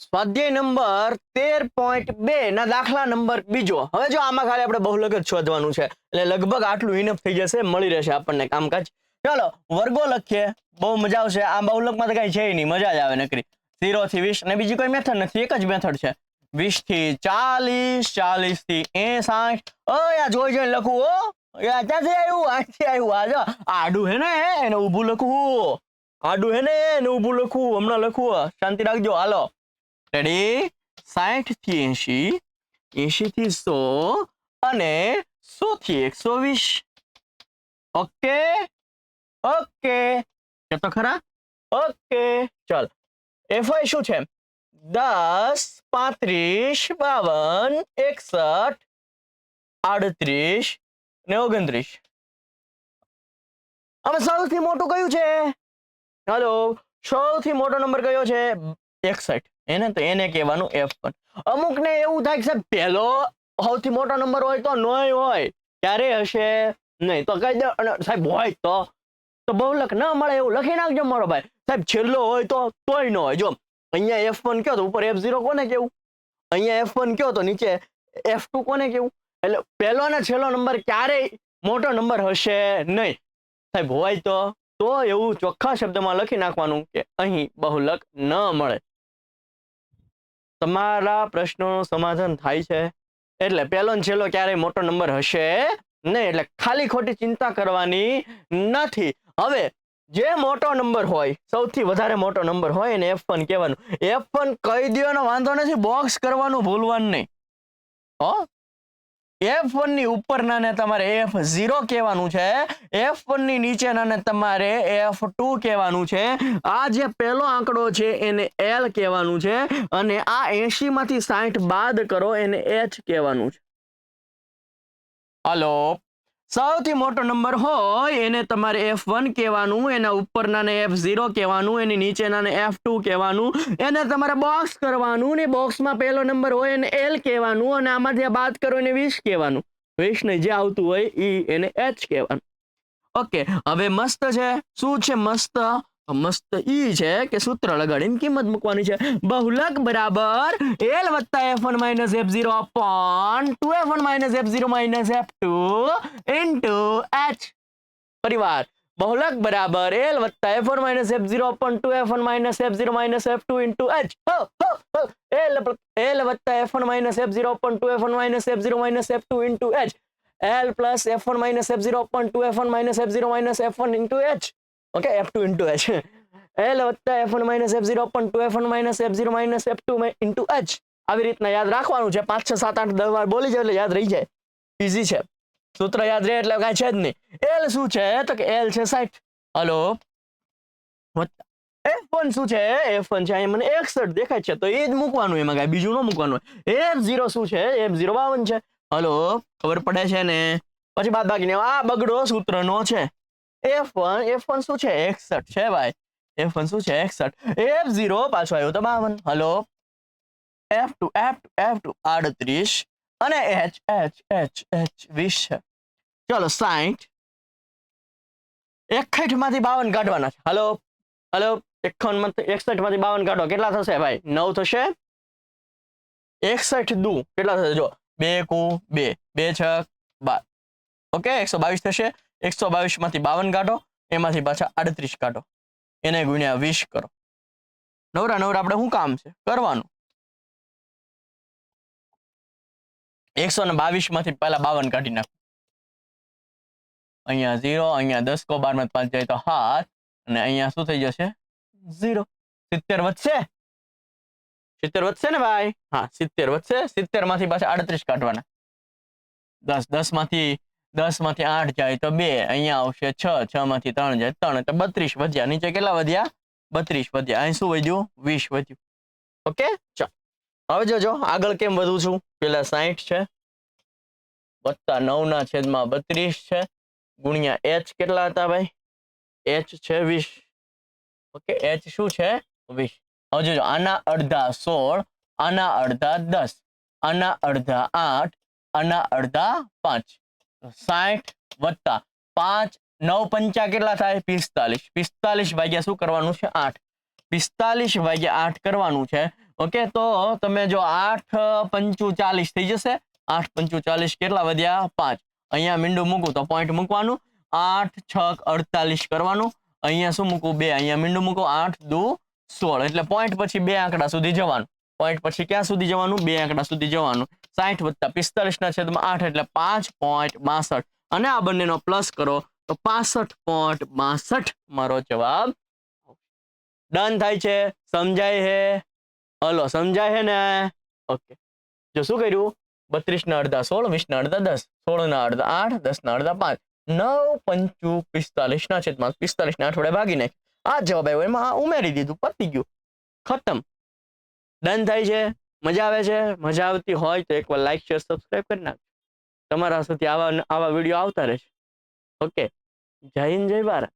સ્વાધ્યાય નંબર 13.2 ના દાખલા નંબર બીજો. હવે જો આમાં ખાલી આપણે બહુલક જ શોધવાનું છે એટલે લગભગ આટલું ઇનફ થઈ જશે, મળી રહેશે આપણને કામકાજ. ચાલો વર્ગો લખીએ, બહુ મજા આવશે. આ બહુલકમાં તો કઈ છે નહીં, મજા જ આવે નકરી. 0 થી 20 અને બીજી કોઈ મેથડ નથી, એક જ મેથડ છે. 20 થી 40, 40 થી 60. આ જોઈ જોઈને લખવું હો. ક્યાંથી આવ્યું? અહીંથી આવ્યું. આ જો આડું હે ને એને ઊભું લખવું, આડું હે ને એને ઊભું લખવું. હમણાં લખવું, શાંતિ રાખજો. હાલો રેડી. 60 થી 80, 80 થી 100 અને 100 થી 120. ઓકે ઓકે તો ખરા. ઓકે ચાલ. એફઆઈ શું છે? 10, 35, 52, 61, 38 ને 29. આમાં સૌથી મોટું કયું છે? હાલો, સૌથી મોટો નંબર કયો છે? 61. એને તો એને કહેવાનું F1. અમુક ને એવું થાય કે પહેલો સૌથી મોટો નંબર હોય તો નહીં હોય, ક્યારે હશે નહીં તો કહી દે. સાહેબ હોય તો બહુલક ન મળે એવું લખી નાખજો મારો ભાઈ. સાહેબ છેલ્લો હોય તો તોય ન હોય. જો અહીંયા F1 કયો તો ઉપર F0 કોને કેવું? અહીંયા F1 કયો તો નીચે F2 કોને કેવું? એટલે પહેલો ને છેલ્લો નંબર ક્યારેય મોટો નંબર હશે નહીં. સાહેબ હોય તો એવું ચોખ્ખા શબ્દમાં લખી નાખવાનું કે અહીં બહુલક ન મળે. તમારા પ્રશ્નોનું સમાધાન થાય છે એટલે પહેલો ને છેલ્લો ક્યારેય મોટો નંબર હશે નહીં, એટલે ખાલી ખોટી ચિંતા કરવાની નથી. હવે જે મોટો નંબર હોય, સૌથી વધારે મોટો નંબર હોય એને F1 કહેવાનું. F1 કહી દેવાનો વાંધો નથી, બોક્સ કરવાનું ભૂલવાનું નહીં. F1 ની ઉપરના ને તમારે F0 કહેવાનું છે, F1 ની નીચેના ને તમારે F2 કહેવાનું છે. આ જે પહેલો આંકડો છે એને L કહેવાનું છે અને આ 80 માંથી 60 બાદ કરો એને H કહેવાનું છે. હાલો, સૌથી મોટો નંબર હોય એને તમારે F1 કહેવાનું, એના ઉપરના ને F0 કહેવાનું, એની નીચેના ને F2 કહેવાનું. એને તમારે બોક્સ કરવાનું ને બોક્સમાં પહેલો નંબર હોય એને L કહેવાનું અને આમાંથી બાદ કરો એને 20 કહેવાનું. 20 ને જે આવતું હોય એને H કહેવાનું. ઓકે, હવે મસ્ત છે. શું છે મસ્ત? મસ્ત ઈ છે કે સૂત્ર લગાડીને કિંમત મૂકવાની છે. બહુલક બરાબર L વત્તા F1 minus F0 upon 2F1 minus F0 minus F2 into H. પરિવાર બહુલક બરાબર L વત્તા F1 minus F0 upon 2F1 minus F0 minus F2 into H. L વત્તા F1 minus F0 upon 2F1 minus F0 minus F2 into H. L plus F1 minus F0 upon 2F1 minus F0 minus F1 into H. Okay, F2 into H. L વત્તા F1 minus F0 upon 2F1 minus F0 minus F2 into H. આવી રીતના યાદ રાખવાનું છે. 5, 6, 7, 8, 10 વાર બોલી જાય એટલે યાદ રહી જાય. ઈઝી છે, સૂત્ર યાદ રહે એટલે કાંઈ છે જ નહીં. L શું છે તો કે L છે 60. હલો, F1 શું છે? F1 છે અહીંયા મને 61 દેખાય છે તો એ જ મૂકવાનું, એમાં કાંઈ બીજું ન મૂકવાનું. F0 શું છે? F0 52 છે. હલો, ખબર પડે છે ને? પછી બાદ બાકીને આ બગડો સૂત્રનો છે. F1 શું છે? 61 છે ભાઈ. F1 શું છે? 61. F0 પાછો આવ્યો તો 52. હલો, F2 38 અને H 20 છે. ચલો 60. 61 માંથી 52 કાઢવાના છે. હલો 61 માંથી 52 કાઢો, કેટલા થશે ભાઈ? 9 થશે. 61 દુ કેટલા થશે? જો 2 કુ 2, 2 6 12. ઓકે, 122 થશે. 122 માંથી 52 કાઢો, એમાંથી પાછા 38 કાઢો, એને ગુણ્યા 20 કરો. નવરા આપણે શું કામ છે કરવાનું? 122 માંથી પહેલા 52 કાઢી નાખો. અહીંયા 0, અહીંયા 10 કો 12 માંથી 5 જાય તો 7 અને અહીંયા શું થઈ જશે? 0. 70 વધશે. 70 વધશે ને ભાઈ? હા, 70 વધશે. 70 માંથી પાછા 38 કાઢવાના. 10 માંથી 8 જાય તો 2, અહીંયા આવશે 6, 6 માંથી 3 જાય 3 એટલે 32 વધ્યા. નીચે કેટલા વધ્યા? 32 વધ્યા. અહીં શું વધ્યું? 20 વધ્યું. ઓકે, ચાલો હવે જોજો આગળ કેમ વધું છું. પેલા 60 છે વત્તા 9 ના છેદમાં 32 છે ગુણ્યા H કેટલા હતા ભાઈ? H છે 20. ઓકે, H શું છે? 20. હવે જોજો આના અડધા 16, આના અડધા 10, આના અડધા 8, આના અડધા 5. 60 વત્તા 5, 9 પંચા કેટલા થાય? 45. 45 ભાગ્યા શું કરવાનું છે? 8. 45 ભાગ્યા 8 કરવાનું છે. ઓકે, તો તમે જો 8 પંચુ 40 થઈ જશે. 8 પંચુ 40 કેટલા વધ્યા? 5. અહીંયા મીંડું મૂકું તો પોઈન્ટ મૂકવાનું. 8 છક 48 કરવાનું. અહીંયા શું મૂકું? 2. અહીંયા મીંડું મૂકું. 8 દુ 16. એટલે પોઈન્ટ પછી 2 આંકડા સુધી જવાનું. પોઈન્ટ પછી ક્યાં સુધી જવાનું? 2 આંકડા સુધી જવાનું. 60 + 45 ના છેદમાં 8 એટલે 5.62. અને આ બંનેનો પ્લસ કરો તો 65.62 મારો જવાબ. ડન થાય છે? સમજાય હે? હલો, સમજાય હે ને? ઓકે, જો શું કર્યું? 32 ના અડધા 16, 20 ના અડધા 10, 16 ના અડધા 8, 10 ના અડધા 5, 9 પંચુ 45 ના છેદમાં 45 ના 8 વડે ભાગી નાખ. આ જવાબ આવ્યો, એમાં ઉમેરી દીધું, પતી ગયું, ખતમ. ડન થાય છે? મજા આવે છે? મજા આવતી હોય તો એકવાર લાઈક શેર સબસ્ક્રાઇબ કરી નાખજો. તમારા સુધી આવા વિડીયો આવતા રહેશે. ઓકે, જય હિન્દ, જય ભારત.